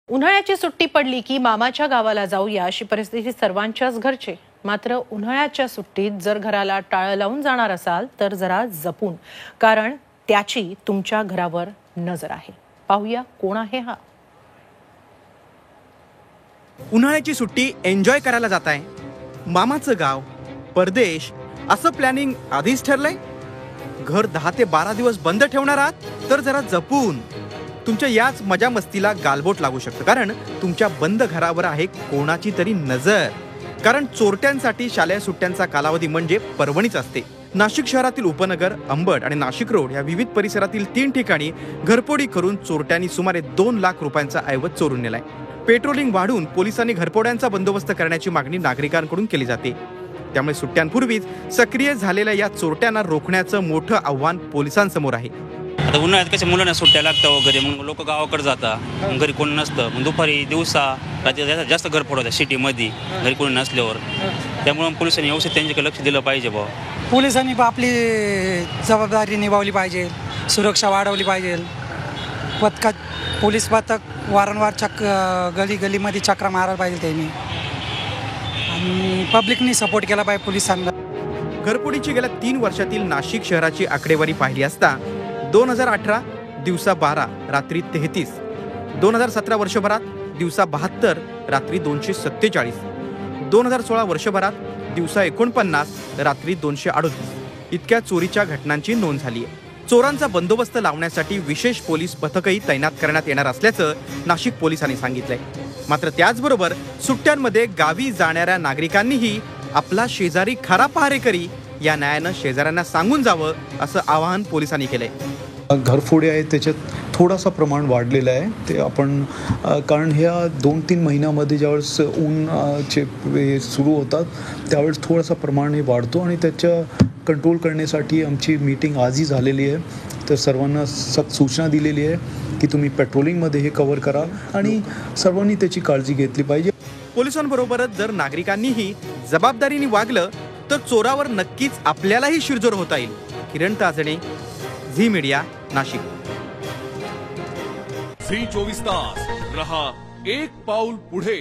उन्हाळ्याची सुट्टी पडली की मामाच्या गावाला जाऊया अशी परिस्थिती सर्वांच्याच घरची। मात्र उन्हाळ्याच्या सुट्टीत जर घराला टाळं लावून जाणार असाल तर जरा जपून, कारण त्याची तुमच्या घरावर नजर आहे। पाहूया कोण आहे हा। उन्हाळ्याची सुट्टी एन्जॉय करायला जाताय, मामाचं गाव, परदेश असं प्लॅनिंग आधीच ठरलंय? घर 10 ते 12 दिवस बंद ठेवणार आहात तर जरा जपून, तुमच्या याच मजा मस्तीला गालबोट लागू शकतं, कारण तुमच्या बंद घरावर आहे कोणाची तरी नजर। कारण चोरट्यांसाठी शालेय सुट्ट्यांचा कालावधी म्हणजे पर्वणीच असते। नाशिक शहरातील उपनगर, अंबड आणि नाशिक रोड या विविध परिसरातील 3 ठिकाणी घरफोडी करून चोरट्यांनी सुमारे 2 लाख रुपयांचा ऐवज चोरून नेलाय। पेट्रोलिंग वाढून पोलिसांनी घरफोड्यांचा बंदोबस्त करण्याची मागणी नागरिकांकडून केली जाते। त्यामुळे सुट्ट्यांपूर्वीच सक्रिय झालेल्या या चोरट्यांना रोखण्याचं मोठं आव्हान पोलिसांसमोर आहे। आता उन्हाळ्यात कशा मुलांना सुट्ट्या लागतं वगैरे, मग लोक गावाकडे जातात, घरी कोणी नसतं, मग दुपारी दिवसा रात्री जास्त घर फोडतात सिटीमध्ये घरी कोणी नसल्यावर। त्यामुळे पोलिसांनी व्यवस्थित त्यांच्याकडे लक्ष दिलं पाहिजे। पोलिसांनी आपली जबाबदारी निभावली पाहिजे, सुरक्षा वाढवली पाहिजे। पोलीस पथक वारंवार गली गलीमध्ये चक्रा मारायला पाहिजे त्यांनी, आणि पब्लिकनी सपोर्ट केला पाहिजे पोलिसांना। घरफोडीची गेल्या 3 वर्षातील नाशिक शहराची आकडेवारी पाहिली असता 2018 दिवसा 12 रात्री 33, 2017 वर्षभरात दिवसा 72 रात्री 247, 2016 वर्षभरात दिवसा 49 रात्री 238 इतक्या चोरीच्या घटनांची नोंद झाली आहे। चोरांचा बंदोबस्त लावण्यासाठी विशेष पोलीस पथकही तैनात करण्यात येणार असल्याचं नाशिक पोलिसांनी सांगितलंय। मात्र त्याचबरोबर सुट्ट्यांमध्ये गावी जाणाऱ्या नागरिकांनीही आपला शेजारी खरा पहारेकरी या न्यायानं शेजाऱ्यांना सांगून जावं असं आवाहन पोलिसांनी केलंय। घरफोडी आहे त्याच्यात थोडासा प्रमाण वाढलेलं आहे ते आपण, कारण ह्या 2-3 महिन्यामध्ये ज्यावेळेस ऊनचे सुरू होतात त्यावेळेस थोडासा प्रमाण हे वाढतो, आणि त्याच्या कंट्रोल करण्यासाठी आमची मीटिंग आजही झालेली आहे। तर सर्वांना सक्त सूचना दिलेली आहे की तुम्ही पेट्रोलिंगमध्ये हे कव्हर करा, आणि सर्वांनी त्याची काळजी घेतली पाहिजे। पोलिसांबरोबरच जर नागरिकांनीही जबाबदारीने वागलं तर चोरावर नक्कीच आपल्यालाही शिरजोर होता येईल। किरण Tajane, Zee media, Nashik. Zee 24 तास रहा एक पाऊल पुढे।